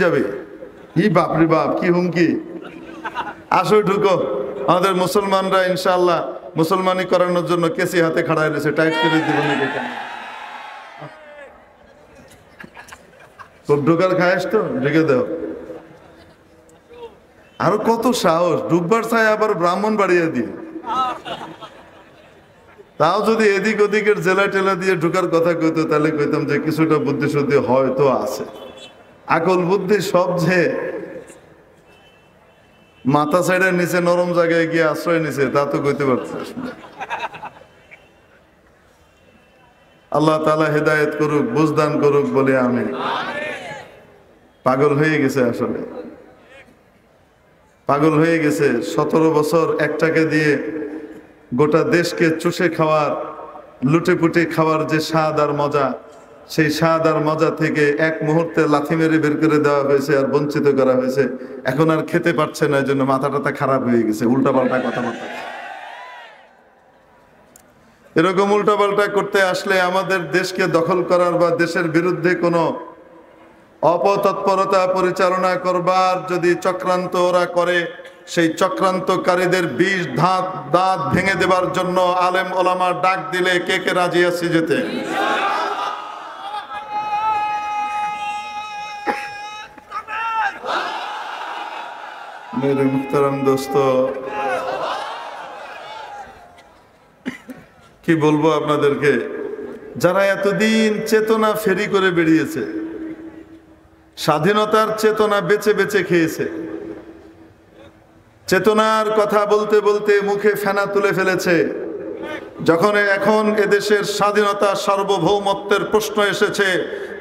যাবে। কি বাপরে বাপ, কি হুমকি! আসো ঢুকো। আমাদের মুসলমানরা ইনশাআল্লাহ মুসলমানি করানোর জন্য কেসি হাতে খাড়ায় রয়েছে, টাইট করে দিব নাকি। খুব ঢোকার খায়স তো, ঢুকে দাও। আরো কত সাহস, ডুববার চায় আবার ব্রাহ্মণ বাড়িয়ে দিয়ে। তাও যদি এদিক ওদিকের জেলা টেলা দিয়ে ঢুকার কথা কইতো, তাহলে কইতাম যে কিছুটা বুদ্ধি শুদ্ধি হয়তো আছে। আকল বুদ্ধি সব যে মাথা সাইডের নিচে নরম জায়গায় গিয়ে আশ্রয় নিছে, তা তো কইতে পারছিস না। আল্লাহ তাআলা হেদায়েত করুক, বুঝদান করুক বলে আমিন। পাগল হয়ে গেছে, আসলে পাগল হয়ে গেছে। 17 বছর একটাকে দিয়ে গোটা দেশকে চুষে খাওয়ার, লুটে পুটে খাওয়ার যে স্বাদ আর মজা, সেই স্বাদ আর মজা থেকে এক মুহূর্তে লাথি মেরে বের করে দেওয়া হয়েছে আর বঞ্চিত করা হয়েছে। এখন আর খেতে পারছে না, এই জন্য মাথা টাথা খারাপ হয়ে গেছে, উল্টাপাল্টা কথাবার্তা। এরকম উল্টাপাল্টা করতে আসলে আমাদের দেশকে দখল করার বা দেশের বিরুদ্ধে কোনো অপতৎপরতা পরিচালনা করবার যদি চক্রান্ত ওরা করে, সেই চক্রান্তকারীদের বিষ দাঁত ভেঙে দেবার জন্য আলেম ওলামা ডাক দিলে কে কে রাজি আছি যেতে? মেরে মুহতারাম দোস্ত, কি বলবো আপনাদেরকে, যারা এতদিন চেতনা ফেরি করে বেরিয়েছে, স্বাধীনতার চেতনা বেচে বেচে খেয়েছে, চেতনার কথা বলতে বলতে মুখে ফেনা তুলে ফেলেছে, যখন এখন এদেশের স্বাধীনতা সার্বভৌমত্বের প্রশ্ন এসেছে,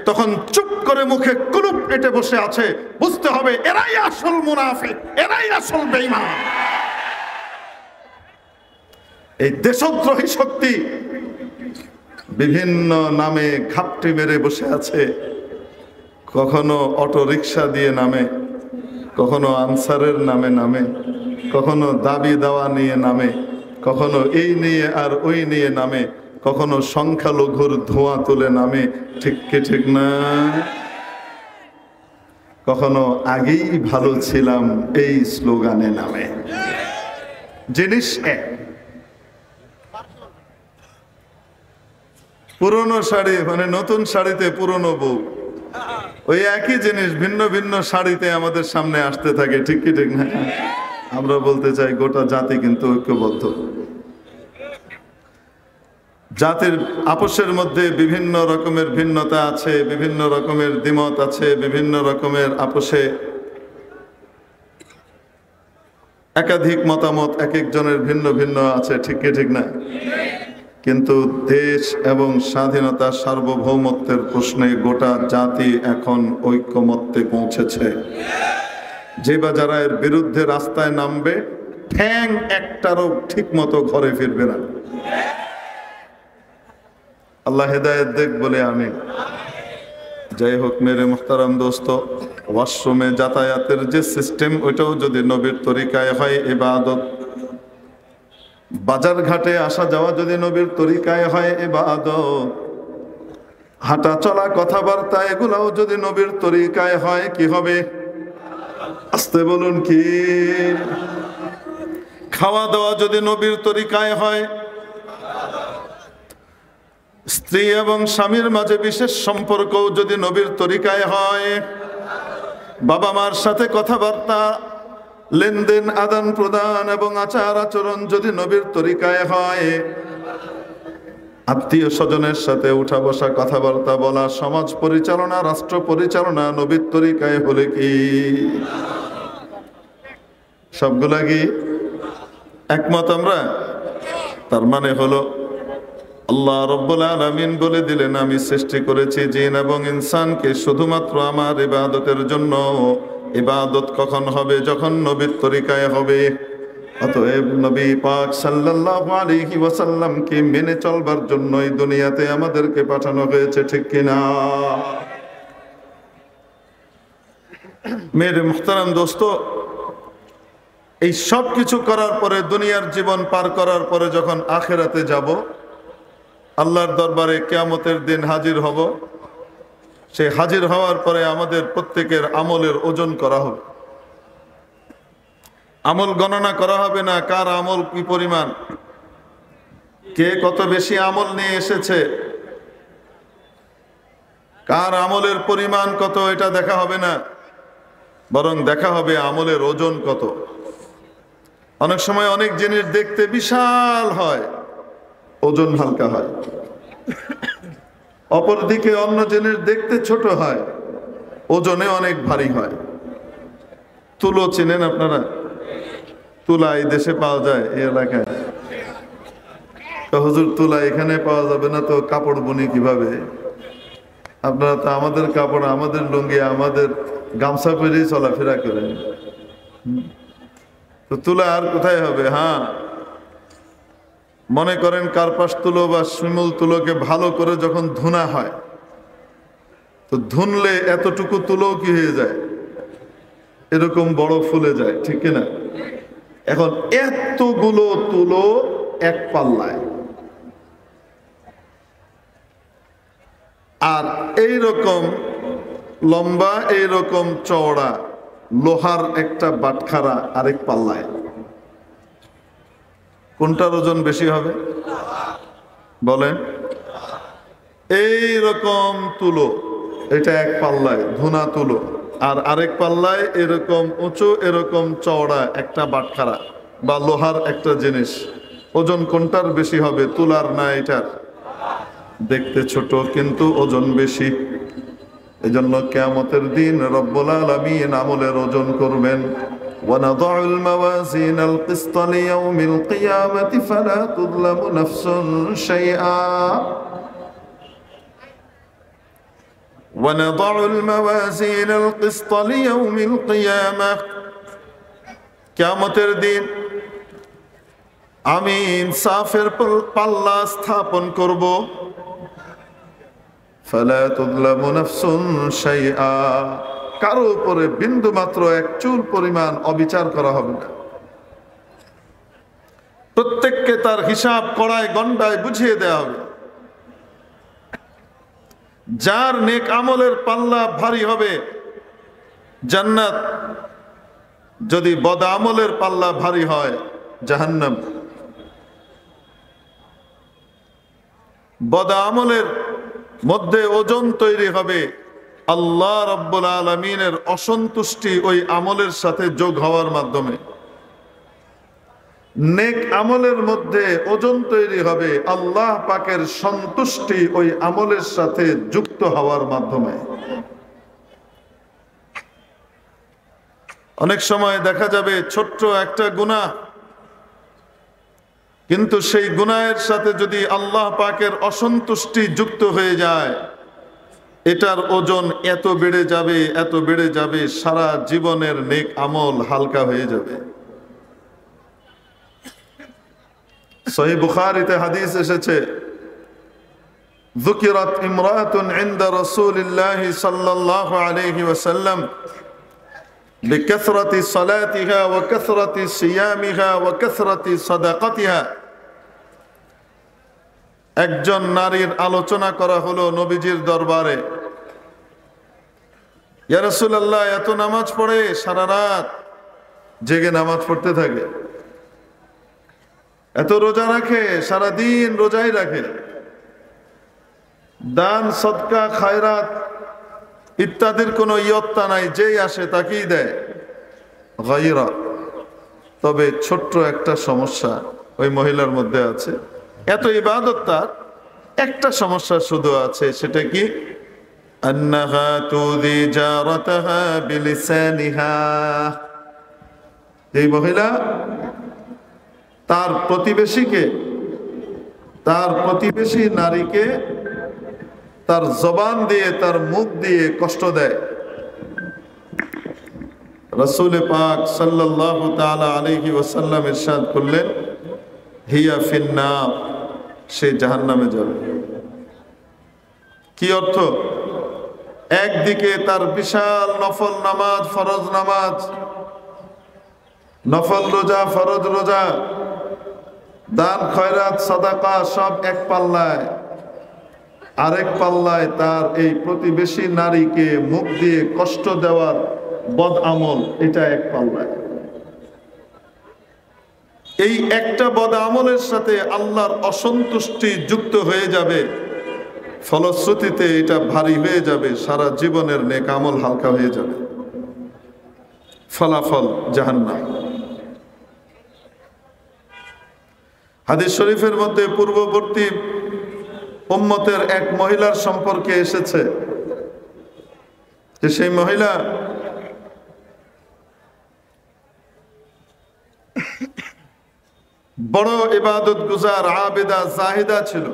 তখন চুপ করে মুখে কুলুপ এঁটে বসে আছে। বুঝতে হবে এরাই আসল মুনাফিক, এরাই আসল বেঈমান। এই দেশদ্রোহী শক্তি বিভিন্ন নামে ঘাপটি মেরে বসে আছে। কখনো অটো রিক্সা দিয়ে নামে, কখনো আনসারের নামে নামে, কখনো দাবি দাওয়া নিয়ে নামে, কখনো এই নিয়ে আর ওই নিয়ে নামে, কখনো সংখ্যালঘুর ধোঁয়া তুলে নামে। ঠিক কি ঠিক না? কখনো আগেই ভালো ছিলাম এই স্লোগানে নামে। জিনিস এক, পুরনো শাড়ি মানে নতুন শাড়িতে পুরনো বউ, ওই একই জিনিস ভিন্ন ভিন্ন শাড়িতে আমাদের সামনে আসতে থাকে। ঠিক কি ঠিক না? আমরা বলতে চাই গোটা জাতি কিন্তু ঐক্যবদ্ধ। জাতির আপোষের মধ্যে বিভিন্ন রকমের ভিন্নতা আছে, বিভিন্ন রকমের দ্বিমত আছে, বিভিন্ন রকমের আপোষে একাধিক মতামত এক একজনের ভিন্ন ভিন্ন আছে। ঠিক কি ঠিক না? কিন্তু দেশ এবং স্বাধীনতা সার্বভৌমত্বের প্রশ্নে গোটা জাতি এখন ঐক্যমত্যে পৌঁছেছে। যে বা যারা এর বিরুদ্ধে রাস্তায় নামবে, ঠ্যাং একটারও ঠিক মতো ঘরে ফিরবে না। আল্লাহ হেদায়েত দেখ বলে আমিন। যাই হোক মেরে মুহতারাম দোস্ত, ওয়াশরুমে যাতায়াতের যে সিস্টেম, ওইটাও যদি নবীর তরিকায় হয় ইবাদত। বাজার ঘাটে আসা যাওয়া যদি নবীর তরিকায় হয় ইবাদত। হাঁটা চলা কথাবার্তা এগুলাও যদি নবীর তরিকায় হয়, কি হবে? আস্তে বলুন কি? খাওয়া দাওয়া যদি নবীর তরিকায় হয়, স্ত্রী এবং স্বামীর মাঝে বিশেষ সম্পর্কও যদি নবীর তরিকায় হয়, বাবা মার সাথে কথাবার্তা, লেনদেন, আদান প্রদান এবং আচার আচরণ যদি নবীর তরিকায় হয়, আত্মীয় স্বজনের সাথে উঠা বসা, কথাবার্তা বলা, সমাজ পরিচালনা, রাষ্ট্র পরিচালনা নবীর তরিকায় হলে কি সবগুলা কি একমত আমরা? তার মানে হলো আল্লাহ রাব্বুল আলামিন বলে দিলেন, আমি সৃষ্টি করেছি জিন এবং ইনসানকে শুধুমাত্র আমার ইবাদতের জন্য। ইবাদত কখন হবে? যখন নবীর তরিকায় হবে। অতএব নবী পাক সাল্লাল্লাহু আলাইহি ওয়াসাল্লামকে মেনে চলবার জন্যই দুনিয়াতে আমাদেরকে পাঠানো হয়েছে। ঠিক কিনা? মেরে মুহতারাম দোস্ত, এই সব কিছু করার পরে, দুনিয়ার জীবন পার করার পরে যখন আখিরাতে যাব, আল্লাহর দরবারে কিয়ামতের দিন হাজির হব, সে হাজির হওয়ার পরে আমাদের প্রত্যেকের আমলের ওজন করা হবে। আমল গণনা করা হবে না, কার আমল কি পরিমাণ, কে কত বেশি আমল নিয়ে এসেছে, কার আমলের পরিমাণ কত, এটা দেখা হবে না, বরং দেখা হবে আমলের ওজন কত। অনেক সময় অনেক জিনিস দেখতে বিশাল হয়, ওজন হালকা হয়। অপরদিকে অন্য জিনিস দেখতে ছোট হয়, ওজনে অনেক ভারী হয়। তুলো চেনেন আপনারা? তুলা এই দেশে পাওয়া যায়, এই এলাকায়। হুজুর তুলা এখানে পাওয়া যাবে না তো কাপড় বুনি কিভাবে? আপনারা তো আমাদের কাপড়, আমাদের লুঙ্গি, আমাদের গামছা পরেই চলাফেরা করেন, তো তুলা আর কোথায় হবে? হ্যাঁ, মনে করেন কার্পাস তুলো বা শিমুল তুলোকে ভালো করে যখন ধুনা হয়, তো ধুনলে এতটুকু তুলো কি হয়ে যায়, এরকম বড় ফুলে যায়, ঠিক কিনা? এখন এতগুলো তুলো এক পাল্লায়, আর এইরকম লম্বা এইরকম চওড়া লোহার একটা বাটখারা আরেক পাল্লায়, কোনটার ওজন বেশি হবে বলেন? এইরকম তুলো, এটা এক পাল্লায় ধুনা তুলো, আর আরেক পাল্লায় এরকম উঁচু এরকম চওড়া একটা বাটখারা বা লোহার একটা জিনিস। ওজন কোনটার বেশি হবে, তুলার না এটার? দেখতে ছোট কিন্তু ওজন বেশি। এজন্য কিয়ামতের দিন রব্বুল আলামিন আমলের ওজন করবেন। وَنَضَعُ الْمَوَازِينَ الْقِسْطَ لِيَوْمِ الْقِيَامَةِ فَلَا تُظْلَمُ نَفْسٌ شَيْئًا وَنَضَعُ الْمَوَازِينَ الْقِسْطَ لِيَوْمِ الْقِيَامَةِ কিয়ামতের দিন আমি ইনসাফের পাল্লা স্থাপন করব। ফালা তুযলামু নাফসুন শাইআ, কারো উপরে বিন্দু মাত্র এক চুল পরিমাণ অবিচার করা হবে না। প্রত্যেককে তার হিসাব কড়ায় গন্ডায় বুঝিয়ে দেওয়া হবে। যার নেক আমলের পাল্লা ভারী হবে জান্নাত, যদি বদ আমলের পাল্লা ভারী হয় জাহান্নাম। বদ আমলের মধ্যে ওজন তৈরি হবে, আল্লাহ রাব্বুল আলামিনের অসন্তুষ্টি ওই আমলের সাথে যোগ হওয়ার মাধ্যমে। নেক আমলের মধ্যে ওজন তৈরি হবে আল্লাহ পাকের সন্তুষ্টি ওই আমলের সাথে যুক্ত হওয়ার মাধ্যমে। অনেক সময় দেখা যাবে ছোট্ট একটা গুনাহ, কিন্তু সেই গুনাহের সাথে যদি আল্লাহ পাকের অসন্তুষ্টি যুক্ত হয়ে যায়, এটার ওজন এত বেড়ে যাবে, এত বেড়ে যাবে, সারা জীবনের নেক আমল হালকা হয়ে যাবে। সহিহ বুখারীতে হাদিস এসেছে, যুকিরাত ইমরাতুন ইনদা রাসূলিল্লাহি সাল্লাল্লাহু আলাইহি ওয়াসাল্লাম বিকাসরাতি সালাতিহা ওয়া কাসরাতি সিয়ামিহা ওয়া কাসরাতি সাদাকাতিহা। একজন নারীর আলোচনা করা হলো নবীজির দরবারে। ইয়া রাসূলুল্লাহ, এত নামাজ পড়ে, সারা রাত জেগে নামাজ পড়তে থাকে, এত রোজা রাখে, সারা দিন রোজাই রাখে, দান সদকা খায়রাত ইত্যাদির কোনো ইয়ত্তা নাই, যেই আসে তাকেই দেয়, গায়রা। তবে ছোট্ট একটা সমস্যা ওই মহিলার মধ্যে আছে। এত ইবাদত, তার একটা সমস্যা শুধু আছে, সেটা কি? আন্নাহা তুযি জারাতাহা বিলিসানিহা। এই মহিলা তার প্রতিবেশীকে, তার প্রতিবেশী নারীকে তার জবান দিয়ে, তার মুখ দিয়ে কষ্ট দেয়। রাসূল পাক সাল্লাল্লাহু তাআলা আলাইহি ওয়াসাল্লাম ইরশাদ করলেন, হিয়া ফিন্নার, সে জাহান্নামে যাবে। কি অর্থ? একদিকে তার বিশাল নফল নামাজ, ফরজ নামাজ, নফল রোজা, ফরজ রোজা, দান খয়রাত সাদাকা সব এক পাল্লায়, আরেক পাল্লায় তার এই প্রতিবেশী নারীকে মুখ দিয়ে কষ্ট দেওয়ার বদ আমল, এটা এক পাল্লায়। এই একটা বদ আমলের সাথে আল্লাহর অসন্তুষ্টি যুক্ত হয়ে যাবে, ফলশ্রুতিতে এটা ভারী হয়ে যাবে, সারা জীবনের নেক আমল হালকা হয়ে যাবে, ফলাফল জাহান্নাম। হাদিস শরীফের মধ্যে পূর্ববর্তী উম্মতের এক মহিলার সম্পর্কে এসেছে যে সেই মহিলা বড় ইবাদত গুজার, আবেদা, জাহিদা ছিল।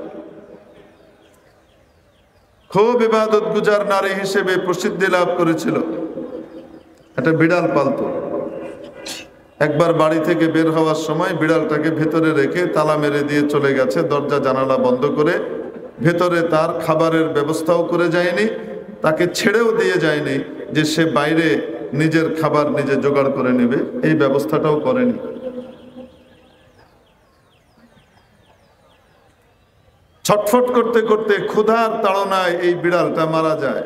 খুব ইবাদত গুজার নারী হিসেবে প্রসিদ্ধি লাভ করেছিল। একটা বিড়াল পালতো। একবার বাড়ি থেকে বের হওয়ার সময় বিড়ালটাকে ভেতরে রেখে তালা মেরে দিয়ে চলে গেছে, দরজা জানালা বন্ধ করে। ভেতরে তার খাবারের ব্যবস্থাও করে যায়নি, তাকে ছেড়েও দিয়ে যায়নি যে সে বাইরে নিজের খাবার নিজে জোগাড় করে নেবে, এই ব্যবস্থাটাও করেনি। ছটফট করতে করতে ক্ষুধার তাড়নায় এই বিড়ালটা মারা যায়।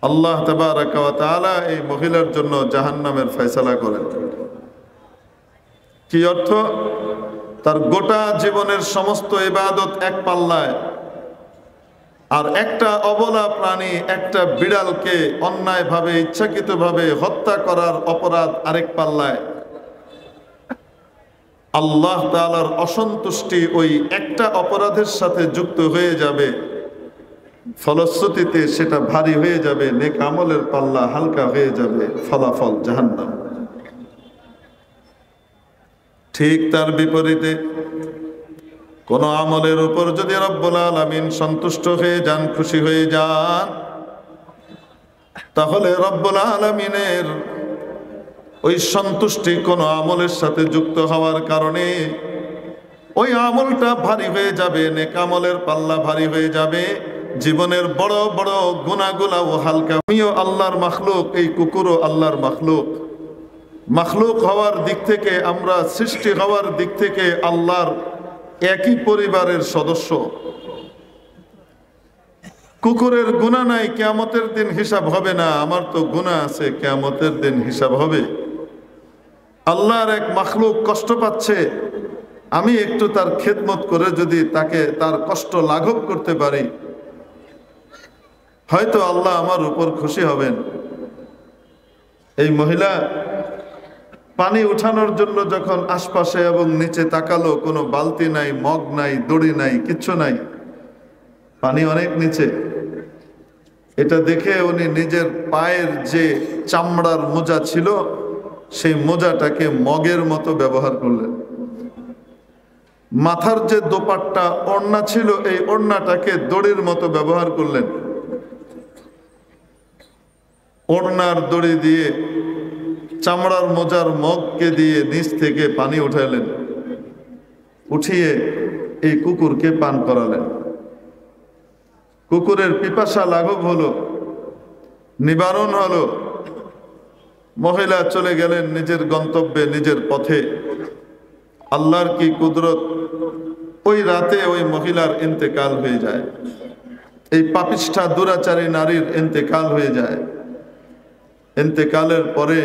আল্লাহ তাবারাকা ওয়া তাআলা এই মহিলার জন্য জাহান্নামের ফয়সালা করেন। কি অর্থ? তার গোটা জীবনের সমস্ত ইবাদত এক পাল্লায়, আর একটা অবলা প্রাণী, একটা বিড়ালকে অন্যায়ভাবে ইচ্ছাকৃতভাবে হত্যা করার অপরাধ আরেক পাল্লায়। আল্লাহ তাআলার অসন্তুষ্টি ওই একটা অপরাধের সাথে যুক্ত হয়ে যাবে, ফলশ্রুতিতে সেটা ভারী হয়ে যাবে, নেক আমলের পাল্লা হালকা হয়ে যাবে, ফলাফল জাহান্নাম। ঠিক তার বিপরীতে কোন আমলের উপর যদি রব্বুল আলামিন সন্তুষ্ট হয়ে যান, খুশি হয়ে যান, তাহলে রব্বুল আলামিনের ওই সন্তুষ্টি কোন আমলের সাথে যুক্ত হওয়ার কারণে ওই আমলটা ভারী হয়ে যাবে, নেক আমলের পাল্লা ভারী হয়ে যাবে, জীবনের বড় বড় গুনাহগুলো হালকা। আমিও আল্লাহর মাখলুক, এই কুকুরও আল্লাহর মাখলুক। মাখলুক হওয়ার দিক থেকে, আমরা সৃষ্টি হওয়ার দিক থেকে আল্লাহর একই পরিবারের সদস্য। কুকুরের গুনাহ নাই, কিয়ামতের দিন হিসাব হবে না। আমার তো গুনাহ আছে, কিয়ামতের দিন হিসাব হবে। আল্লাহর এক মাখলুক কষ্ট পাচ্ছে, আমি একটু তার খেদমত করে যদি তাকে তার কষ্ট লাঘব করতে পারি, হয়তো আল্লাহ আমার উপর খুশি হবেন। এই মহিলা পানি উঠানোর জন্য যখন আশপাশে এবং নিচে তাকালো, কোনো বালতি নাই, মগ নাই, দড়ি নাই, কিচ্ছু নাই, পানি অনেক নিচে। এটা দেখে উনি নিজের পায়ের যে চামড়ার মোজা ছিল, সেই মোজাটাকে মগের মতো ব্যবহার করলেন। মাথার যে দোপাট্টা ওড়না ছিল, এই ওড়নাটাকে দড়ির মতো ব্যবহার করলেন। ওড়নার দড়ি দিয়ে চামড়ার মোজার মগকে দিয়ে নিচ থেকে পানি উঠাইলেন, উঠিয়ে এই কুকুরকে পান করালেন। কুকুরের পিপাসা লাঘব হলো, নিবারণ হলো। মহিলা চলে গেলেন নিজের গন্তব্যে, নিজের পথে। আল্লাহর কি কুদরত, ওই রাতে ওই মহিলার ইন্তেকাল হয়ে যায়। এই পাপিষ্ঠা দুরাচারী নারীর ইন্তেকাল হয়ে যায়। ইন্তেকালের পরে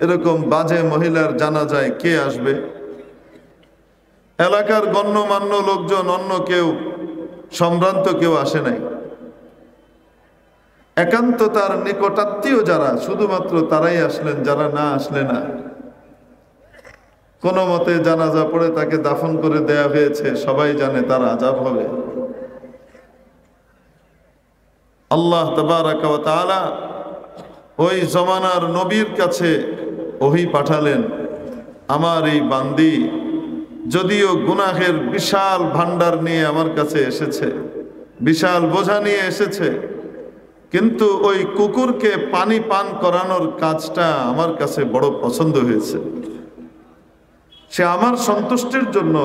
এরকম বাজে মহিলার জানাজায় কে আসবে? এলাকার গণ্যমান্য লোকজন, অন্য কেউ, সম্ভ্রান্ত কেউ আসে নাই। একান্ত তার নিকটাত্মীয় যারা, শুধুমাত্র তারাই আসলেন, যারা না আসলে না। কোনো মতে জানাজা পড়ে তাকে দাফন করে দেয়া হয়েছে, সবাই জানে তার আযাব হবে। আল্লাহ তাবারাকা ওয়া তাআলা ওই জমানার নবীর কাছে ওহী পাঠালেন, আমার এই বান্দি যদিও গুনাহের বিশাল ভান্ডার নিয়ে আমার কাছে এসেছে, বিশাল বোঝা নিয়ে এসেছে, কিন্তু ওই কুকুরকে পানি পান করানোর কাজটা আমার কাছে বড় পছন্দ হয়েছে। সে আমার সন্তুষ্টির জন্য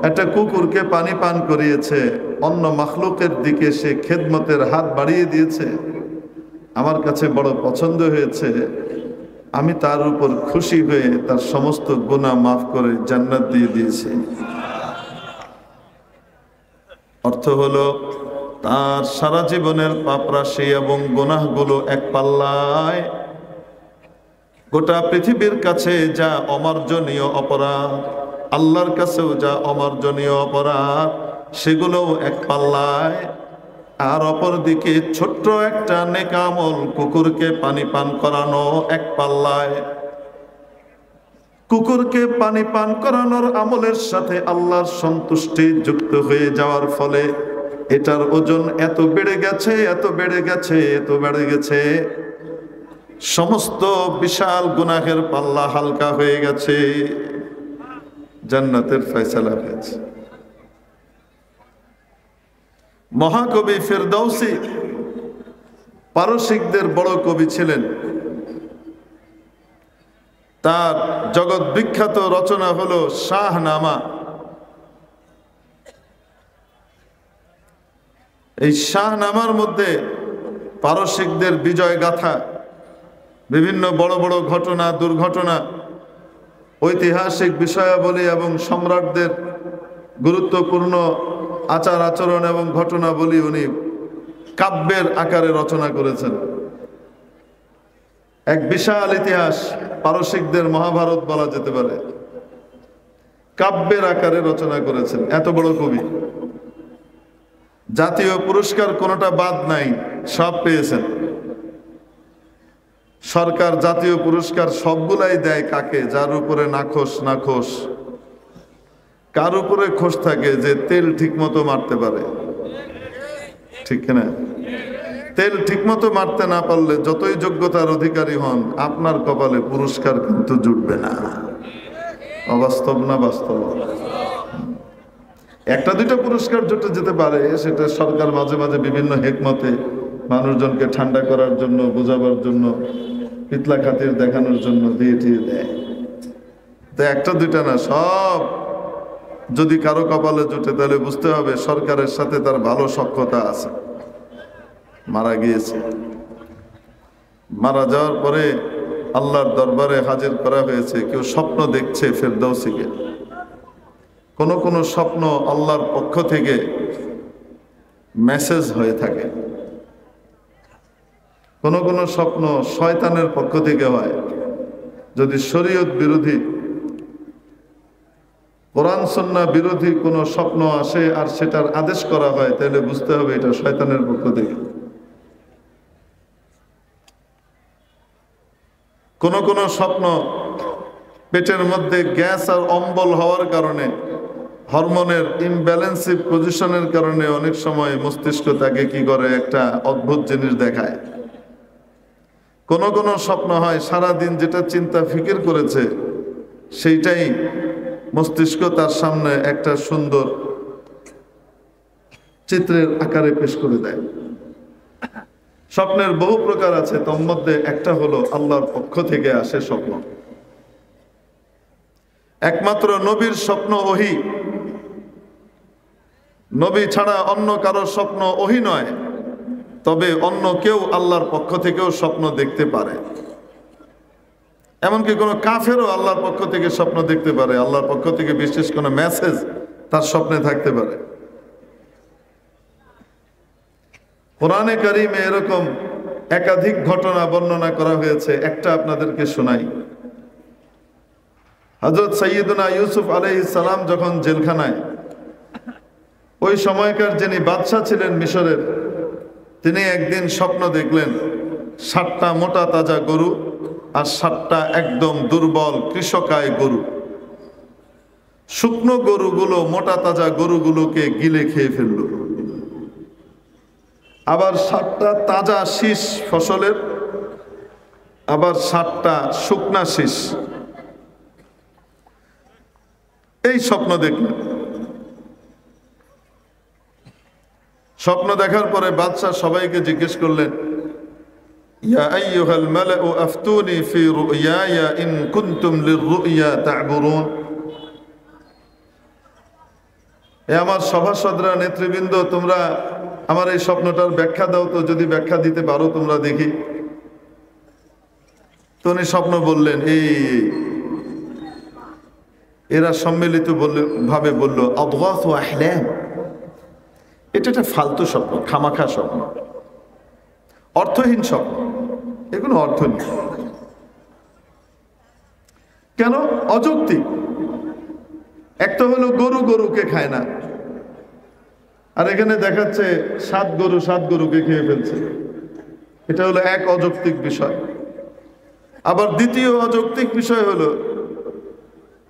একটা কুকুরকে পানি পান করিয়েছে, অন্য মাখলুকের দিকে সে খেদমতের হাত বাড়িয়ে দিয়েছে, আমার কাছে বড় পছন্দ হয়েছে। আমি তার উপর খুশি হয়ে তার সমস্ত গুনাহ মাফ করে জান্নাত দিয়ে দিয়েছি। অর্থ হলো তার সারা জীবনের পাপ রাশি এবং গুনাহগুলো এক পাল্লায়, গোটা পৃথিবীর কাছে যা অমার্জনীয় অপরাধ, আল্লাহর কাছেও যা অমার্জনীয় অপরাধ, সেগুলোও এক পাল্লায়। আর অপরদিকে ছোট্ট একটা নেক আমল, কুকুরকে পানি পান করানো, এক পাল্লায়। কুকুরকে পানি পান করানোর আমলের সাথে আল্লাহর সন্তুষ্টি যুক্ত হয়ে যাওয়ার ফলে এটার ওজন এত বেড়ে গেছে, এত বেড়ে গেছে, এত বেড়ে গেছে, সমস্ত বিশাল গুনাহের পাল্লা হালকা হয়ে গেছে, জান্নাতের ফয়সালা হয়েছে। মহাকবি ফেরদৌসী পারসিকদের বড় কবি ছিলেন। তার জগৎ বিখ্যাত রচনা হলো শাহনামা। এই শাহনামার মধ্যে পারসিকদের বিজয় গাথা, বিভিন্ন বড় বড় ঘটনা, দুর্ঘটনা, ঐতিহাসিক বিষয়াবলী এবং সম্রাটদের গুরুত্বপূর্ণ আচার আচরণ এবং ঘটনাবলী উনি কাব্যের আকারে রচনা করেছেন। এক বিশাল ইতিহাস, পারসিকদের মহাভারত বলা যেতে পারে, কাব্যের আকারে রচনা করেছেন। এত বড় কবি, জাতীয় পুরস্কার কোনোটা বাদ নাই, সব পেয়েছেন। সরকার জাতীয় পুরস্কার সবগুলাই দেয় কাকে? যার উপরে নাখোশ। কার উপরে খোশ থাকে? যে তেল ঠিক মতো মারতে পারে, ঠিক না? তেল ঠিক মতো মারতে না পারলে যতই যোগ্যতার অধিকারী হন, আপনার কপালে পুরস্কার কিন্তু জুটবে না। অবাস্তব না বাস্তব? একটা দুইটা পুরস্কার জুটে যেতে পারে, সেটা সরকার মাঝে মাঝে বিভিন্ন হেকমতে মানুষজনকে ঠান্ডা করার জন্য, বোঝাবার জন্য, পিতলা খাতির দেখানোর জন্য দিয়ে দেয়। তো একটা দুইটা না, সব যদি কারো কপালে জুটে তাহলে বুঝতে হবে সরকারের সাথে তার ভালো সখ্যতা আছে। মারা গিয়েছে, মারা যাওয়ার পরে আল্লাহর দরবারে হাজির করা হয়েছে। কেউ স্বপ্ন দেখছে ফেরদৌসীকে, কোন স্বপ্ন আল্লাহর পক্ষ থেকে মেসেজ হয়ে থাকে, কোন স্বপ্ন শয়তানের পক্ষ থেকে হয়। যদি শরীয়ত বিরোধী, কোরআন সুন্নাহ বিরোধী কোনো স্বপ্ন আসে আর সেটার আদেশ করা হয়, তাহলে বুঝতে হবে এটা শয়তানের পক্ষ থেকে। কোন স্বপ্ন পেটের মধ্যে গ্যাস আর অম্বল হওয়ার কারণে, হরমোনের ইমব্যালেন্সিভ পজিশনের কারণে অনেক সময় মস্তিষ্ক তাকে কি করে, একটা অদ্ভুত জিনিস দেখায়। কোন স্বপ্ন হয় সারাদিন যেটা চিন্তা ফিকির করেছে সেইটাই মস্তিষ্ক তার সামনে একটা সুন্দর চিত্রের আকারে পেশ করে দেয়। স্বপ্নের বহু প্রকার আছে, তোর মধ্যে একটা হলো আল্লাহর পক্ষ থেকে আসে স্বপ্ন। একমাত্র নবীর স্বপ্ন ওহী, নবী ছাড়া অন্য কারো স্বপ্ন ওহী নয়। তবে অন্য কেউ আল্লাহর পক্ষ থেকেও স্বপ্ন দেখতে পারে, এমনকি কোনো কাফেরও আল্লাহর পক্ষ থেকে স্বপ্ন দেখতে পারে। আল্লাহর পক্ষ থেকে বিশেষ কোনো মেসেজ তার স্বপ্নে থাকতে পারে। কোরআনে কারিমে এরকম একাধিক ঘটনা বর্ণনা করা হয়েছে। একটা আপনাদেরকে শোনাই। হযরত সাইয়্যিদুনা ইউসুফ আলাইহিস সালাম যখন জেলখানায়, ওই সময়কার যিনি বাদশা ছিলেন মিশরের, তিনি একদিন স্বপ্ন দেখলেন 7টা মোটা তাজা গরু আর 7টা একদম দুর্বল কৃষকায় গরু। শুকনো গরুগুলো মোটা তাজা গরুগুলোকে গিলে খেয়ে ফেলল। আবার 7টা তাজা শীষ ফসলের, আবার 7টা শুকনা শীষ। এই স্বপ্ন দেখলেন। স্বপ্ন দেখার পরে বাদশা সবাইকে জিজ্ঞেস করলেন, ইয়া আইয়ুহাল মালাউ আফতুনি ফি রুয়ায়া ইন কুনতুম লিররুয়া তা'বুরুন। এ আমার সভাসদরা, নেতৃবৃন্দ, তোমরা আমার এই স্বপ্নটার ব্যাখ্যা দাও তো, যদি ব্যাখ্যা দিতে পারো তোমরা দেখি। তো উনি স্বপ্ন বললেন, এরা সম্মিলিত ভাবে বলল, আদগাসু আহলাম, এটা একটা ফালতু স্বপ্ন, খামাখা স্বপ্ন, অর্থহীন স্বপ্ন, এগুলো অর্থ নেই। কেন? অযৌক্তিক। একটা হলো গরু গরুকে খায় না, আর এখানে দেখাচ্ছে 7 গরুকে খেয়ে ফেলছে। এটা হলো এক অযৌক্তিক বিষয়। আবার দ্বিতীয় অযৌক্তিক বিষয় হলো,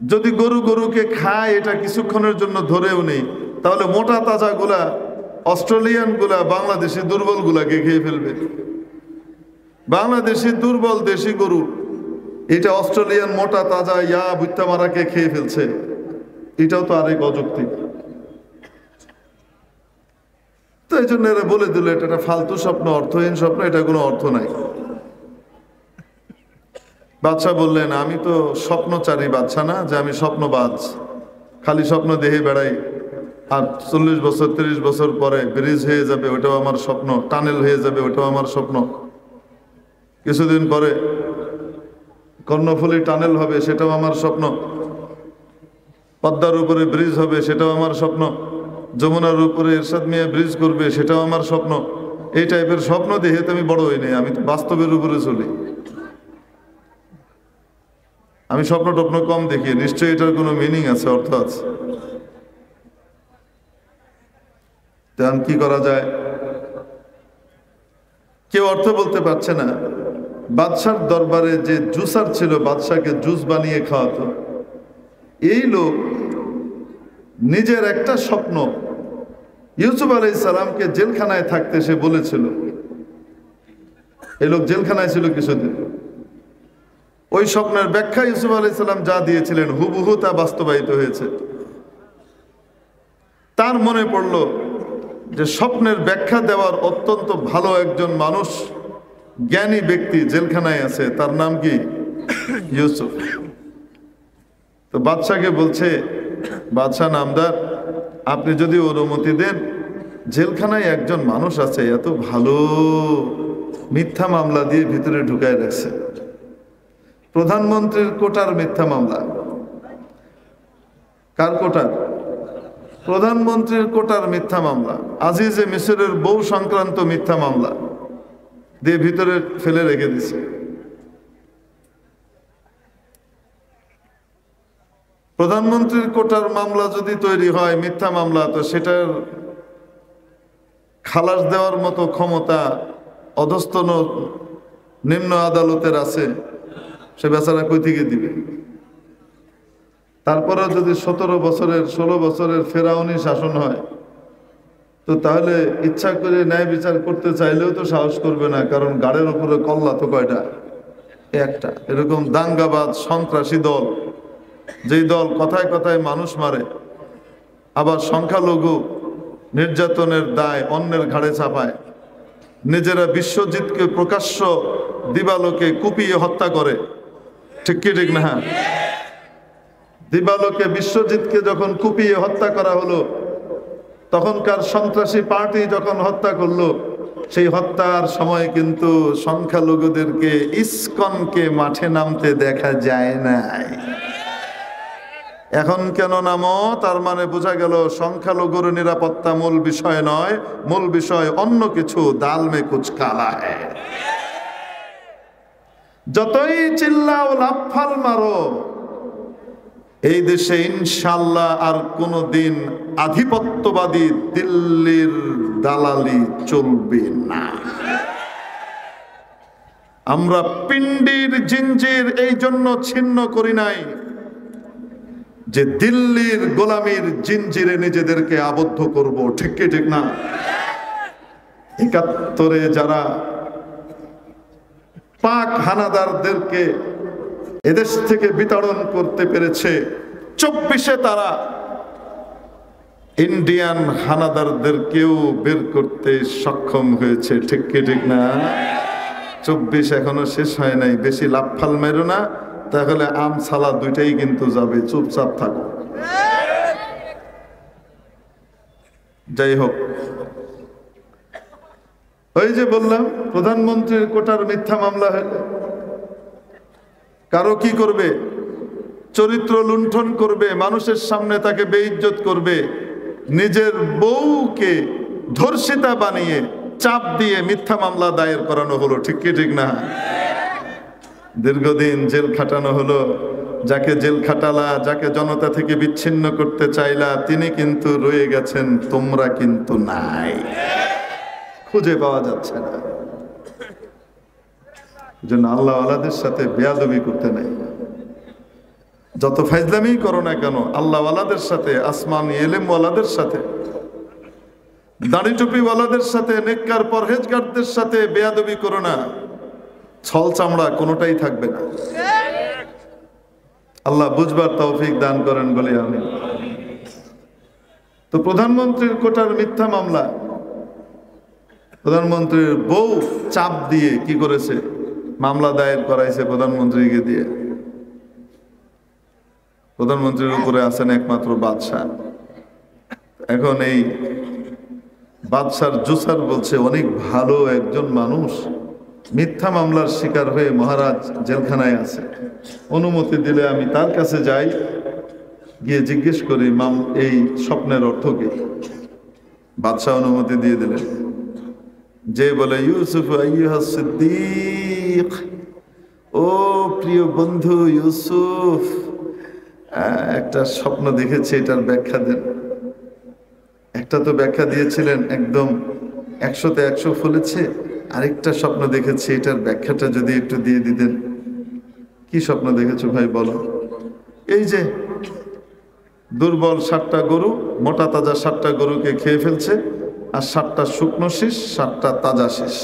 যদি গরু গরুকে খায় এটা কিছুক্ষণের জন্য ধরেও নেই, তাহলে মোটা তাজা গুলা, অস্ট্রেলিয়ান গুলা বাংলাদেশি দুর্বল গুলাকে খেয়ে ফেলবে। বাংলাদেশি দুর্বল দেশি গরু এটা অস্ট্রেলিয়ান মোটা তাজা বুত্তা মারাকে খেয়ে ফেলছে। এটাও তো আরেক অযৌক্তিক। তো এই জন্য এরা বলে দিল এটা একটা ফালতু স্বপ্ন, অর্থহীন স্বপ্ন, এটা কোনো অর্থ নাই। বাদশাহ বললেন, আমি তো স্বপ্নচারী বাদশাহ না যে আমি স্বপ্নবাজ, খালি স্বপ্ন দেহে বেড়াই, আর 40 বছর 30 বছর পরে ব্রিজ হয়ে যাবে ওটাও আমার স্বপ্ন, টানেল হয়ে যাবে ওটাও আমার স্বপ্ন, কিছুদিন পরে কর্ণফুলী টানেল হবে সেটাও আমার স্বপ্ন, পদ্মার উপরে ব্রিজ হবে সেটাও আমার স্বপ্ন, যমুনার উপরে এরশাদ মিয়া ব্রিজ করবে সেটাও আমার স্বপ্ন। এই টাইপের স্বপ্ন দেখে তো আমি বড় হই নাই, আমি তো বাস্তবের উপরে চলি। আমি স্বপ্ন টপ্ন কম দেখি, নিশ্চয়ই এটার কোনো মিনিং আছে, অর্থ আছে। তেমন কি করা যায়? কেউ অর্থ বলতে পারছে না। বাদশার দরবারে যে জুসার ছিল, বাদশাকে জুস বানিয়ে খাওয়াতো, এই লোক নিজের একটা স্বপ্ন ইউসুফ আলাইহিস সালামকে জেলখানায় থাকতে সে বলেছিল। এই লোক জেলখানায় ছিল কিছুদিন। ওই স্বপ্নের ব্যাখ্যা ইউসুফ আলাইহিস সালাম যা দিয়েছিলেন হুবহু তা বাস্তবায়িত হয়েছে। তার মনে পড়ল যে স্বপ্নের ব্যাখ্যা দেওয়ার অত্যন্ত ভালো একজন মানুষ, জ্ঞানী ব্যক্তি জেলখানায় আছে, তার নাম কি? ইউসুফ। তো বাদশাকে বলছে, বাদশাহ নামদার, আপনি যদি অনুমতি দেন, জেলখানায় একজন মানুষ আছে এত ভালো, মিথ্যা মামলা দিয়ে ভিতরে ঢুকায় রাখছে, প্রধানমন্ত্রীর কোটার মিথ্যা মামলা। কার কোটার? প্রধানমন্ত্রীর কোটার মিথ্যা মামলা, আজিজে মিশরের বউ সংক্রান্ত মিথ্যা মামলা দিয়ে ভিতরে ফেলে রেখে দিছে। প্রধানমন্ত্রীর কোটার মামলা যদি তৈরি হয় মিথ্যা মামলা, তো সেটার খালাস দেওয়ার মতো ক্ষমতা অধস্তন নিম্ন আদালতের আছে, সে বেচারা কই থেকে দিবে? তারপরে যদি 17 বছরের 16 বছরের ফেরাউনি শাসন হয়, তো তাহলে ইচ্ছা করে ন্যায় বিচার করতে চাইলেও তো সাহস করবে না, কারণ গাড়ের উপরে কল্লা তো কয়টা? একটা। এরকম দাঙ্গাবাজ সন্ত্রাসী দল, যেই দল কথায় কথায় মানুষ মারে, আবার সংখ্যালঘু নির্যাতনের দায় অন্যের ঘাড়ে চাপায়, নিজেরা বিশ্বজিৎকে প্রকাশ্য দিবালোকে কুপিয়ে হত্যা করে, ঠিক কি ঠিক না? দিবালোকে বিশ্বজিৎকে যখন কুপিয়ে হত্যা করা হলো, তখনকার সন্ত্রাসী পার্টি যখন হত্যা করলো, সেই হত্যার সময় কিন্তু সংখ্যালঘুদেরকে ইসকনকে মাঠে নামতে দেখা যায় নাই। এখন কেন নামো? তার মানে বোঝা গেল সংখ্যালঘুর নিরাপত্তা মূল বিষয় নয়, মূল বিষয় অন্য কিছু। দাল মে কুছ কালা হ্যায়। যতই চিল্লাও লাফাল মারো, এই দেশে ইনশাল্লাহ আর কোনদিন আধিপত্যবাদী দিল্লির দালালি চলবে না। আমরা পিণ্ডির জিঞ্জির এই জন্য ছিন্ন করি নাই যে দিল্লির গোলামীর জিঞ্জিরে নিজেদেরকে আবদ্ধ করব, ঠিক কি ঠিক না? ৭১-এ যারা পাক হানাদারদেরকে এদেশ থেকে বিতাড়ন করতে পেরেছে, ২৪-এ তারা ইন্ডিয়ান হানাদারদেরকেও বের করতে সক্ষম হয়েছে, ঠিক কি ঠিক না? ২৪ এখনো শেষ হয় নাই। বেশি লাফাল মেরো না, তাহলে আম ছালা দুইটাই কিন্তু যাবে। চুপচাপ থাকো। যাই হোক, ওই যে বললাম প্রধানমন্ত্রীর কোটার মিথ্যা মামলা হলে কারো কি করবে? চরিত্র লুণ্ঠন করবে, মানুষের সামনে তাকে বেইজ্জত করবে, নিজের বউকে ধর্ষিতা বানিয়ে চাপ দিয়ে মিথ্যা মামলা দায়ের করানো হলো, ঠিক কি ঠিক না? দীর্ঘদিন জেল খাটানো হলো। যাকে জেল খাটালা, যাকে জনতা থেকে বিচ্ছিন্ন করতে চাইলা, তিনি কিন্তু রয়ে গেছেন, তোমরা কিন্তু নাই, খুঁজে পাওয়া যাচ্ছে না। জন্য আল্লাহ ওয়ালাদের সাথে বেয়াদবি করতে নাই। যত ফাইজলামি করো না কেন, আল্লাহ ওয়ালাদের সাথে, আসমানি ইলম ওয়ালাদের সাথে, দাড়ি টুপি ওয়ালাদের সাথে, নেককার পরহেজগারদের সাথে বেয়াদবি করো না। ছল চামড়া কোনোটাই থাকবে না। আল্লাহ বুঝবার তৌফিক দান করেন বলে আমি। তো প্রধানমন্ত্রীর কোটার মিথ্যা মামলা, প্রধানমন্ত্রীর বউ চাপ দিয়ে কি করেছে, মামলা দায়ের করাইছে প্রধানমন্ত্রীকে দিয়ে। প্রধানমন্ত্রীর উপরে আছেন একমাত্র বাদশাহ। এখন এই বাদশার জুসার বলছে, অনেক ভালো একজন মানুষ মিথ্যা মামলার শিকার হয়ে মহারাজ জেলখানায় আছে, অনুমতি দিলে আমি তার কাছে যাই, গিয়ে জিজ্ঞেস করি এই স্বপ্নের অর্থ কি। বাদশাহ অনুমতি দিয়ে দিলেন। যে বলে, ইউসুফ আইয়ুহা সিদ্দিক, ও প্রিয় বন্ধু ইউসুফ, একটা স্বপ্ন দেখেছি, এটার ব্যাখ্যা দেন। একটা তো ব্যাখ্যা দিয়েছিলেন একদম 100-তে 100 ফলেছে, আরেকটা স্বপ্ন দেখেছি, এটার ব্যাখ্যাটা যদি একটু দিয়ে দিতেন। কি স্বপ্ন দেখেছো ভাই বলো? এই যে দুর্বল 7টা গরু মোটা তাজা 7টা গরুকে খেয়ে ফেলছে, আর 7টা শুকনো শীষ, 7টা তাজা শীষ।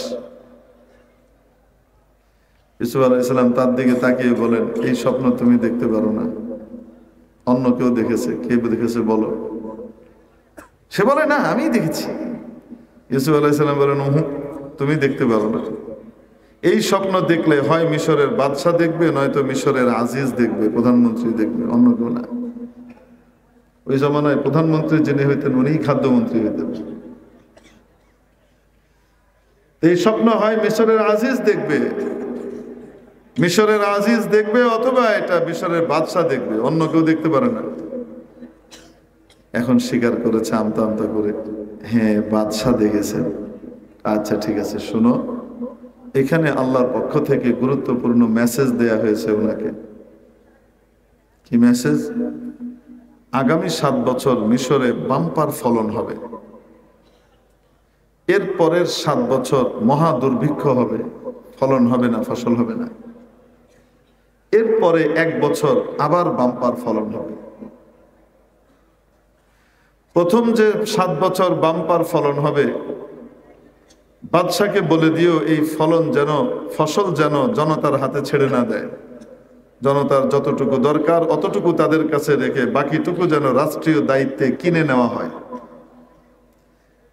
ইউসুফ আলাইহিস সালাম তার দিকে তাকিয়ে বলেন, এই স্বপ্ন তুমি দেখতে পারো না, অন্য কেউ দেখেছে। কে দেখেছে বলো? সে বলে, না আমি দেখেছি। ইউসুফ আলাইহিস সালাম বলেন, তুমি দেখতে পারো না। এই স্বপ্ন দেখলে হয় মিশরের বাদশাহ দেখবে, নয়তো মিশরের আজিজ দেখবে, প্রধানমন্ত্রী দেখবে, অন্য কেউ না। ওই জমানায় প্রধানমন্ত্রী যিনি হইতেন, উনি খাদ্যমন্ত্রী হইতেন। এই স্বপ্ন হয় মিশরের আজিজ দেখবে, মিশরের আজিজ দেখবে, অথবা এটা মিশরের বাদশাহ দেখবে, অন্য কেউ দেখতে পারে না। এখন স্বীকার করেছে আমতা আমতা করে, হ্যাঁ বাদশাহ দেখেছেন। আচ্ছা ঠিক আছে, শোনো, এখানে আল্লাহর পক্ষ থেকে গুরুত্বপূর্ণ মেসেজ দেয়া হয়েছে ওনাকে। কি মেসেজ? আগামী 7 বছর মিশরে বাম্পার ফলন হবে, এর পরের 7 বছর মহা দুর্ভিক্ষ হবে, ফলন হবে না, ফসল হবে না। এরপরে 1 বছর আবার বাম্পার ফলন হবে। প্রথম যে 7 বছর বাম্পার ফলন হবে, বাদশাকে বলে দিও এই ফলন যেন, ফসল যেন জনতার হাতে ছেড়ে না দেয়। জনতার যতটুকু দরকার অতটুকু তাদের কাছে রেখে বাকিটুকু যেন রাষ্ট্রীয় দায়িত্বে কিনে নেওয়া হয়,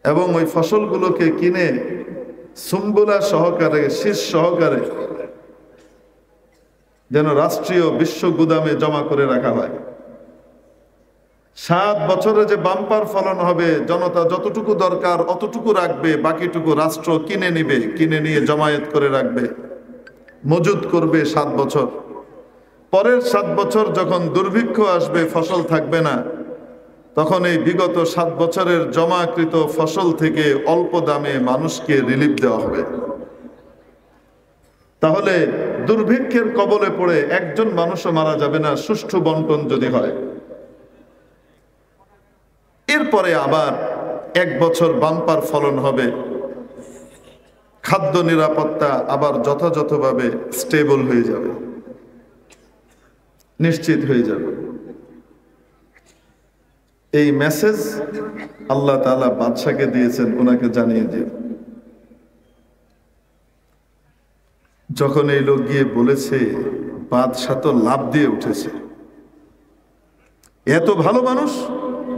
এবং ওই ফসলগুলোকে কিনে সুম্বুলা সহকারে, শীষ সহকারে যেন রাষ্ট্রীয় বিশ্ব গুদামে জমা করে রাখা হয়। 7 বছরে যে বাম্পার ফলন হবে, জনতা যতটুকু দরকার অতটুকু রাখবে, বাকিটুকু রাষ্ট্র কিনে নিবে, কিনে নিয়ে জমায়েত করে রাখবে, মজুদ করবে 7 বছর। পরের 7 বছর যখন দুর্ভিক্ষ আসবে, ফসল থাকবে না, তখন এই বিগত 7 বছরের জমাকৃত ফসল থেকে অল্প দামে মানুষকে রিলিফ দেওয়া হবে। তাহলে দুর্ভিক্ষের কবলে পড়ে একজন মানুষও মারা যাবে না, সুষ্ঠু বন্টন যদি হয়। এরপরে আবার 1 বছর বাম্পার ফলন হবে, খাদ্য নিরাপত্তা আবার যথাযথভাবে স্টেবল হয়ে যাবে, নিশ্চিত হয়ে যাবে। এই মেসেজ আল্লাহ তাআলা বাদশাকে দিয়েছেন, ওনাকে জানিয়ে দিও। যখন এই লোক গিয়ে বলেছে, বাদশা তো লাভ দিয়ে উঠেছে। এত ভালো মানুষ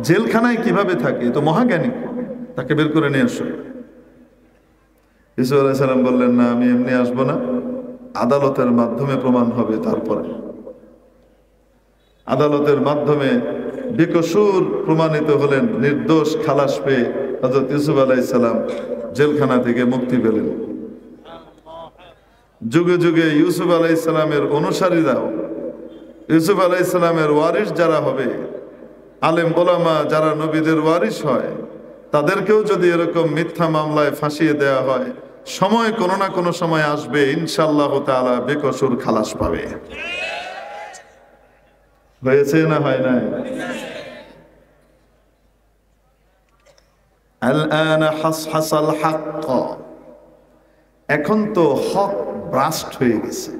জেলখানায় কিভাবে থাকে, এত মহাজ্ঞানী, তাকে বের করে নিয়ে আসো। ইউসুফ আলাইহিস সালাম বললেন, না আমি এমনি আসবো না, আদালতের মাধ্যমে প্রমাণ হবে। তারপরে আদালতের মাধ্যমে বেকসুর প্রমাণিত হলেন, নির্দোষ খালাস পেয়ে হযরত ইউসুফ আলাইহিস সালাম জেলখানা থেকে মুক্তি পেলেন। যুগে যুগে ইউসুফ আলাইহিস সালামের অনুসারীরাও, ইউসুফ আলাইহিস সালামের ওয়ারিস যারা হবে, আলেম ওলামা যারা নবীদের ওয়ারিস হয়, তাদেরকেও যদি এরকম মিথ্যা মামলায় ফাঁসিয়ে দেওয়া হয়, সময় কোনো না কোনো সময় আসবে ইনশাআল্লাহ তাআলা বেকসুর খালাস পাবে। হয়েছে না হয় নাই? আল-আন হাসহাসাল হক, এখন তো হক ব্রাস্ট হয়ে গেছে,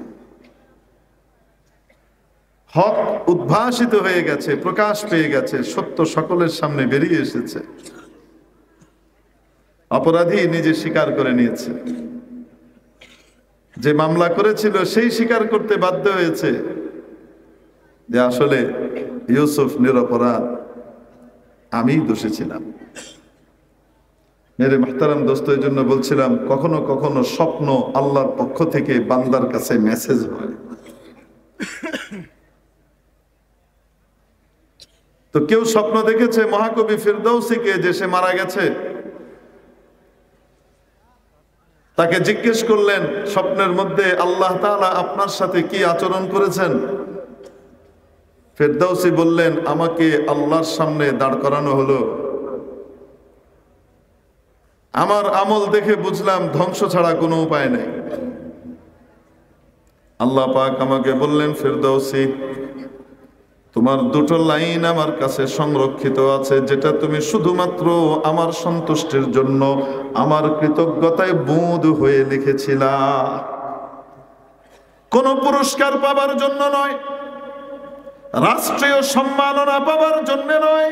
হক উদ্ভাসিত হয়ে গেছে, প্রকাশ পেয়ে গেছে, সত্য সকলের সামনে বেরিয়ে এসেছে। অপরাধী নিজে স্বীকার করে নিয়েছে, যে মামলা করেছিল সেই স্বীকার করতে বাধ্য হয়েছে যে আসলে ইউসুফ নিরপরাধ, আমি দোষী ছিলাম। মেরে মুহতারাম দোস্ত, এই জন্য বলছিলাম কখনো কখনো স্বপ্ন আল্লাহর পক্ষ থেকে বান্দার কাছে মেসেজ হয়। তো কেউ স্বপ্ন দেখেছে মহাকবি ফিরদৌসীকে, যে সে মারা গেছে। তাকে জিজ্ঞেস করলেন স্বপ্নের মধ্যে, আল্লাহ তাআলা আপনার সাথে কি আচরণ করেছেন? ফিরদৌসী বললেন, আমাকে আল্লাহর সামনে দাঁড় করানো হলো, আমার আমল দেখে বুঝলাম ধ্বংস ছাড়া কোনো উপায় নেই। আল্লাহ পাক আমাকে বললেন, ফিরদৌসী, তোমার দুটো লাইন আমার কাছে সংরক্ষিত আছে, যেটা তুমি শুধুমাত্র আমার সন্তুষ্টির জন্য, আমার কৃতজ্ঞতায় বুঁদ হয়ে লিখেছিলা, কোন পুরস্কার পাবার জন্য নয়, রাষ্ট্রীয় সম্মাননা পাবার জন্য নয়,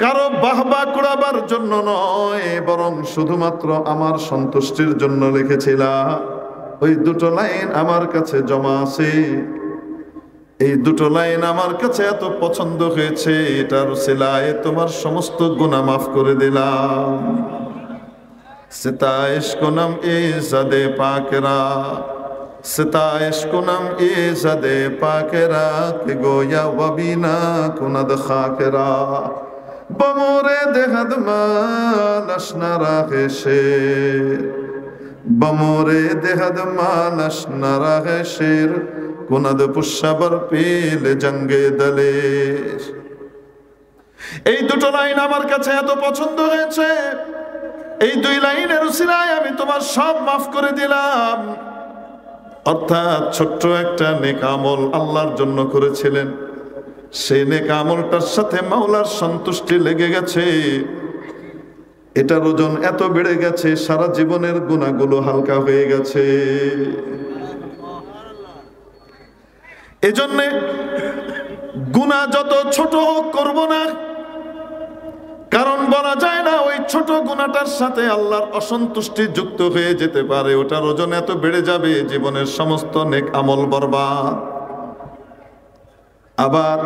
কারো বাহবা কুড়াবার জন্য নয়, বরং শুধুমাত্র আমার সন্তুষ্টির জন্য লিখেছিলা। ওই দুটো লাইন আমার কাছে জমা আছে, এই দুটো লাইন আমার কাছে এত পছন্দ হয়েছে, এটার উসিলায় তোমার সমস্ত গুনাহ মাফ করে দিলাম। সিতাইশ কুনম ইজাদে পাকেরা, সিতাইশ কুনম ইজাদে পাকেরা, কে গোয়া ওয়াবিনা কুনদ খাকেরা, বমরে দেহাদ মালাস নারাহে শের, বমরে দেহাদ মালাস নারাহে শের, কুনদ পুষ্যাবর পেলে জঙ্গে দলের। এই দুটো লাইন আমার কাছে এত পছন্দ হয়েছে, এই দুই লাইনের উসিলায় আমি তোমার সব মাফ করে দিলাম। অর্থাৎ ছোট্ট একটা নেক আমল আল্লাহর জন্য করেছিলেন, সেই নেক আমলটার সাথে মাওলার সন্তুষ্টি লেগে গেছে, এটার ওজন এত বেড়ে গেছে, সারা জীবনের গুনাহগুলো হালকা হয়ে গেছে। এজন্য গুনাহ যত ছোট হোক করব না, কারণ বলা যায় না ওই ছোট গুনাহটার সাথে আল্লাহর অসন্তুষ্টি যুক্ত হয়ে যেতে পারে, ওটার ওজন এত বেড়ে যাবে জীবনের সমস্ত নেক আমল বরবাদ। আবার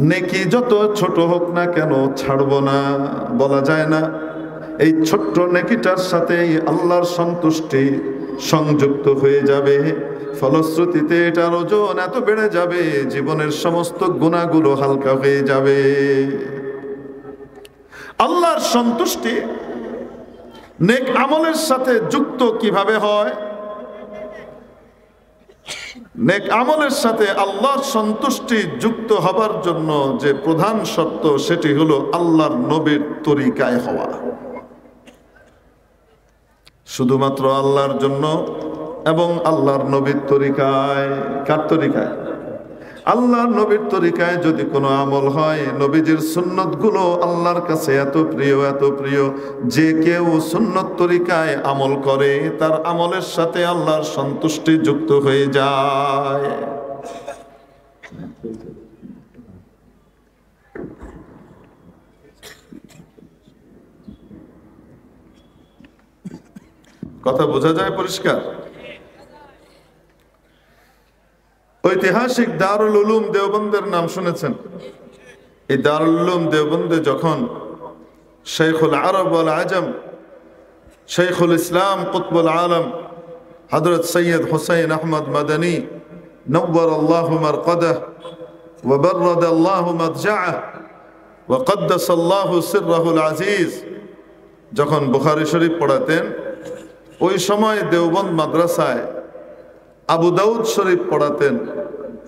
নেকি যত ছোট হোক না কেন ছাড়বো না, বলা যায় না এই ছোট্ট নেকিটার সাথে আল্লাহর সন্তুষ্টি সংযুক্ত হয়ে যাবে, ফলশ্রুতিতে এটার ওজন এত বেড়ে যাবে জীবনের সমস্ত গুনাহগুলো হালকা হয়ে যাবে। আল্লাহর সন্তুষ্টি নেক আমলের সাথে যুক্ত কিভাবে হয়? নেক আমলের সাথে আল্লাহর সন্তুষ্টি যুক্ত হবার জন্য যে প্রধান শর্ত, সেটি হলো আল্লাহর নবীর তরিকায় হওয়া। শুধুমাত্র আল্লাহর জন্য এবং আল্লাহর নবীর তরিকায়। কার তরিকায়? আল্লাহর নবীর তরিকায় যদি কোনো আমল হয়, নবীজির সুন্নত গুলো আল্লাহর কাছে এত প্রিয়, এত প্রিয়, যে কেউ সুন্নত তরিকায় আমল করে তার আমলের সাথে আল্লাহর সন্তুষ্টি যুক্ত হয়ে যায়। কথা বোঝা যায় পরিষ্কার? ঐতিহাসিক দারুল উলুম দেওবন্দের নাম শুনেছেন? এই দারুল উলুম দেওবন্দে যখন শেখুল আরব ওয়াল আজম, শেখুল ইসলাম কুতবুল আলম হযরত সৈয়দ হুসাইন আহমদ মাদানী নওয়ারাল্লাহু মারকাদাহ ওয়া বাররাদাল্লাহু মাদজাআহ ওয়া কদ্দাসাল্লাহু সিররাহুল আজিজ যখন বুখারী শরীফ পড়াতেন, ওই সময় দেওবন্দ মাদ্রাসায় আবু দাউদ শরীফ পড়াতেন।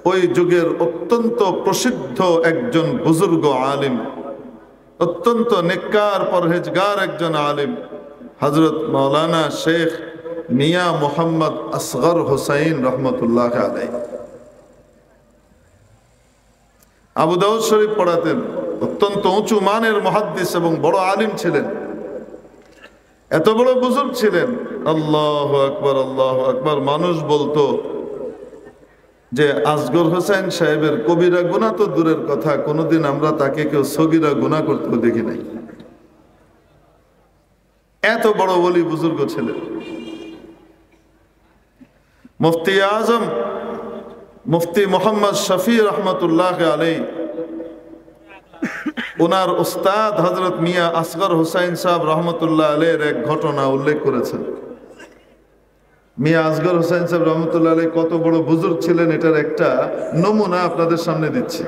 ওই যুগের অত্যন্ত প্রসিদ্ধ একজন বুজুর্গ আলিম অত্যন্ত নেককার পরহেজগার একজন আলিম হযরত মাওলানা শেখ মিয়া মোহাম্মদ আসগর হোসাইন রহমতুল্লাহ আলাইহি আবু দাউদ শরীফ পড়াতেন। অত্যন্ত উঁচু মানের মুহাদ্দিস এবং বড় আলিম ছিলেন, এত বড় বুজুর্গ ছিলেন। আল্লাহু আকবার, আল্লাহু আকবার। মানুষ বলতো যে আসগর হোসেন সাহেবের কবিরা গুনাহ তো দূরের কথা, কোনোদিন আমরা তাকে কেউ সগীরা গুনাহ করতে দেখি নাই। এত বড় ওলি বুজুর্গ ছিলেন। মুফতি আজম মুফতি মোহাম্মদ শফি রহমতুল্লাহ আলাইহি ওনার উস্তাদ হযরত মিয়া আসগর হোসাইন সাহেব রহমতুল্লাহ আলাইহির এক ঘটনা উল্লেখ করেছেন। মিয়া আসগর হোসাইন সাহেব রহমতুল্লাহ আলাইহি কত বড় বুজুর্গ ছিলেন এটার একটা নমুনা আপনাদের সামনে দিচ্ছি।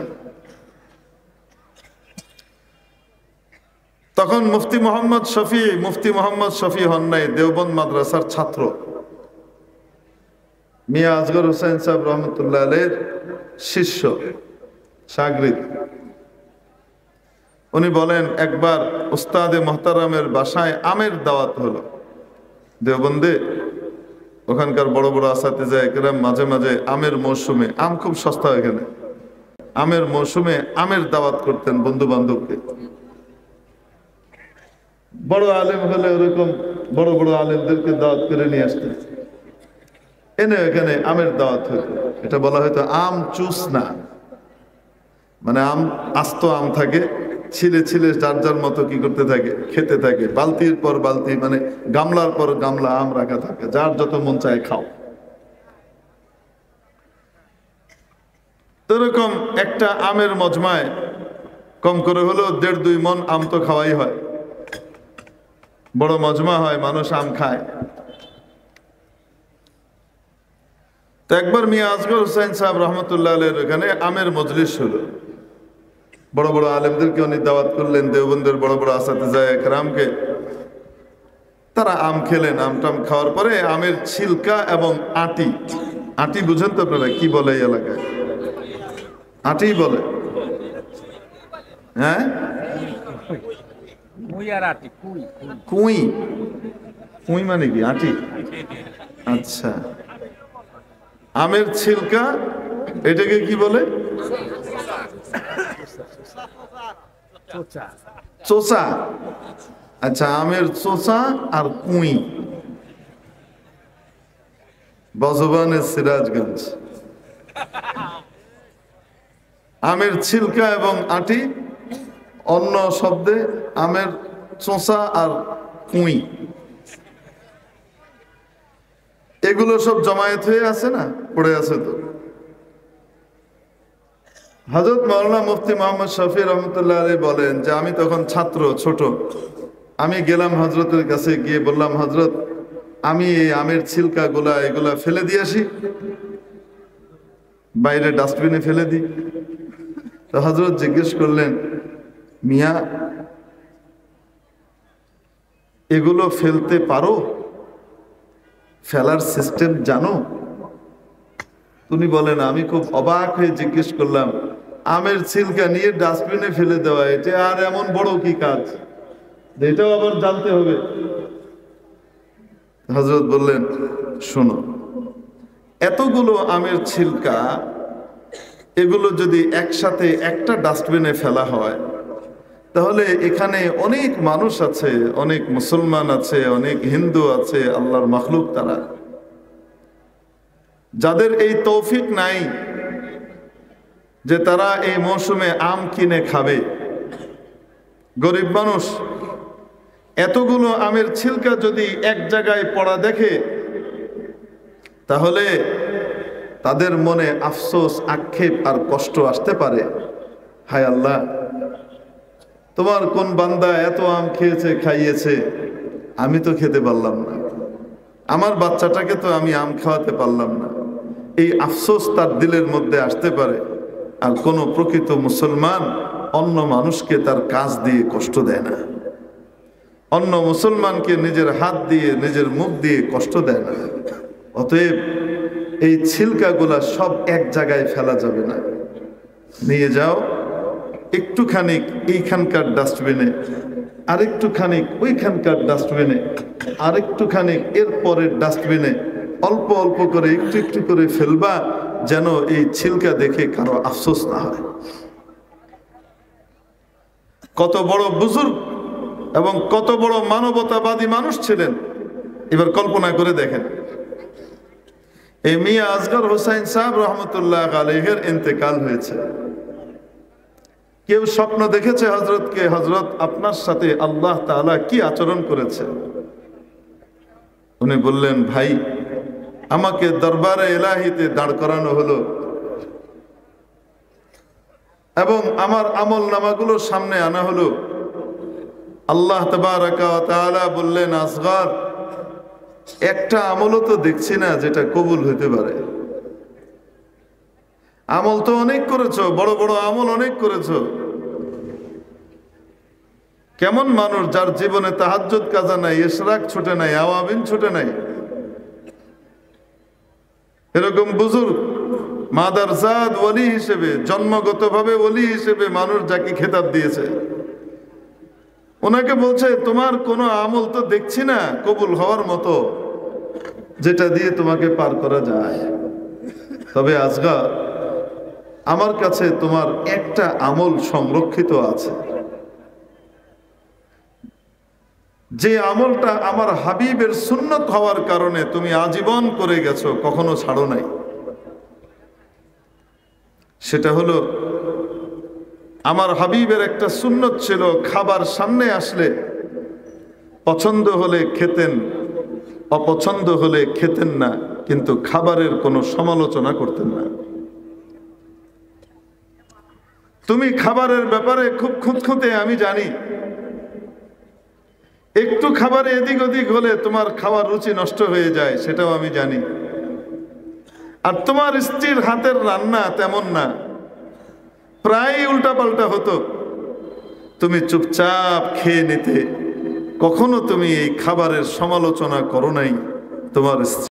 তখন মুফতি মোহাম্মদ শফি হন নাই, দেওবন্দ মাদ্রাসার ছাত্র। মিয়া আসগর হোসাইন সাহেব রহমতুল্লাহ আলাইহির শিষ্য শাগরিদ। উনি বলেন, একবার উস্তাদে মোহতারামের বাসায় আমের দাওয়াত হলো দেওবন্দে। ওখানকার বড় বড় আসাতিজা একরাম মাঝে মাঝে আমের মৌসুমে, আম খুব সস্তা এখানে, আমের মৌসুমে আমের দাওয়াত করতেন বন্ধু বান্ধবকে। বড় আলেম হলে ওরকম বড় বড় আলেমদেরকে দাওয়াত করে নিয়ে আসতেন, এনে এখানে আমের দাওয়াত হতো। এটা বলা হয়তো আম চুস না, মানে আম আস্ত আম থাকে, ছিলে ছিলে যার যার মতো কি করতে থাকে, খেতে থাকে। বালতির পর বালতি, মানে গামলার পর গামলা আম রাখা থাকে, যার যত মন চায় খাও। এরকম একটা আমের মজমায় কম করে হলেও 1.5-2 মণ আম তো খাওয়াই হয়। বড় মজমা হয়, মানুষ আম খায়। তো একবার মিয়া আসগর হোসাইন সাহেব রহমতুল্লাহ আলাইহির ওখানে আমের মজলিস হলো। বড় বড় আলেমদেরকে উনি দাওয়াত করলেন, দেওবন্দের বড় বড় আসাতিজা একরামকে। তারা আম খেলেন। আমটাম খাওয়ার পরে আমের ছিলকা এবং আটি, আটি বুঝেন তো আপনারা কি বলে এই এলাকায়? আটি বলে, হ্যাঁ? কুই, কুই মানে কি? আটি। আচ্ছা, আমের ছিলকা, এটাকে কি বলে? চোচা। আচ্ছা, আমের চোচা আর কুই, বজবানের সিরাজগঞ্জ। আমের ছিলকা এবং আটি, অন্য শব্দে আমের চোচা আর কুই, এগুলো সব জমায়েত হয়ে আছে না, পড়ে আছে। তো হযরত মাওলানা মুফতি মোহাম্মদ শফি রহমতুল্লাহ আলাইহি বলেন যে আমি তখন ছাত্র, ছোট। আমি গেলাম হযরতের কাছে, গিয়ে বললাম, হযরত আমি এই আমের ছিলকা গুলা এগুলা ফেলে দিয়ে আসি, বাইরে ডাস্টবিনে ফেলে দিই। তো হযরত জিজ্ঞেস করলেন, মিয়া এগুলো ফেলতে পারো? ফেলার সিস্টেম জানো? উনি বলেন, আমি খুব অবাক হয়ে জিজ্ঞেস করলাম, আমের ছিলকা নিয়ে ডাস্টবিনে ফেলে দেওয়া, এটা আর এমন বড় কি কাজ, এটাও আবার জানতে হবে? হযরত বললেন, শোনো, এতগুলো আমের ছিলকা, এগুলো যদি একসাথে একটা ডাস্টবিনে ফেলা হয়, তাহলে এখানে অনেক মানুষ আছে, অনেক মুসলমান আছে, অনেক হিন্দু আছে, আল্লাহর মাখলুক তারা, যাদের এই তৌফিক নাই যে তারা এই মৌসুমে আম কিনে খাবে। গরিব মানুষ এতগুলো আমের ছিলকা যদি এক জায়গায় পড়া দেখে, তাহলে তাদের মনে আফসোস, আক্ষেপ আর কষ্ট আসতে পারে। হায় আল্লাহ, তোমার কোন বান্দা এত আম খেয়েছে, খাইয়েছে, আমি তো খেতে পারলাম না, আমার বাচ্চাটাকে তো আমি আম খাওয়াতে পারলাম না। এই আফসোস তার দিলের মধ্যে আসতে পারে। আর কোন প্রকৃত মুসলমান অন্য মানুষকে তার কাজ দিয়ে কষ্ট দেয় না, অন্য মুসলমানকে নিজের হাত দিয়ে, নিজের মুখ দিয়ে কষ্ট দেয় না। অতএব এই ছিলকাগুলা সব এক জায়গায় ফেলা যাবে না, নিয়ে যাও একটুখানি এইখানকার ডাস্টবিনে, আরেকটুখানি ওইখানকার ডাস্টবিনে, আরেকটুখানি এর পরের ডাস্টবিনে, অল্প অল্প করে একটু একটু করে ফেলবা, যেন এই ছিলকা দেখে কারো আফসোস না হয়। কত বড় বুজুর্গ এবং কত বড় মানবতাবাদী মানুষ ছিলেন, এবার কল্পনা করে দেখেন। এই মিয়া আসগর হোসাইন সাহেব রহমতুল্লাহ আলাইহির ইন্তেকাল হয়েছে। কেউ স্বপ্ন দেখেছে হযরতকে, হযরত আপনার সাথে আল্লাহ তাআলা কি আচরণ করেছে? উনি বললেন, ভাই আমাকে দরবারে ইলাহিতে দাঁড় করানো হলো এবং আমার আমল নামাগুলো সামনে আনা হলো। আল্লাহ তাবারাকা ওয়া তাআলা বললেন, আসগর, একটা আমলও তো দেখছি না যেটা কবুল হতে পারে। আমল তো অনেক করেছো, বড় বড় আমল অনেক করেছো। কেমন মানুষ যার জীবনে তাহাজ্জুদ কাজা নাই, ইশরাক ছুটে নাই, আওয়াবিন ছুটে নাই? এরকম বুজুর্গ মাদারজাদ ওলি হিসেবে, জন্মগতভাবে ওলি হিসেবে মানুষ যাকে খেতাব দিয়েছে, ওনাকে বলছে তোমার কোনো আমল তো দেখছি না কবুল হওয়ার মতো যেটা দিয়ে তোমাকে পার করা যায়। তবে আসগর, আমার কাছে তোমার একটা আমল সংরক্ষিত আছে, যে আমলটা আমার হাবিবের সুন্নত হওয়ার কারণে তুমি আজীবন করে গেছো, কখনো ছাড়ো নাই। সেটা হলো, আমার হাবিবের একটা সুন্নত ছিল, খাবার সামনে আসলে পছন্দ হলে খেতেন, অপছন্দ হলে খেতেন না, কিন্তু খাবারের কোনো সমালোচনা করতেন না। তুমি খাবারের ব্যাপারে খুব খুঁতখুঁতে, আমি জানি। একটু খাবারে এদিক ওদিক হলে তোমার খাওয়ার রুচি নষ্ট হয়ে যায়, সেটাও আমি জানি। আর তোমার স্ত্রীর হাতের রান্না তেমন না, প্রায় উল্টাপাল্টা হতো, তুমি চুপচাপ খেয়ে নিতে। কখনো তুমি এই খাবারের সমালোচনা করো নাই তোমার স্ত্রী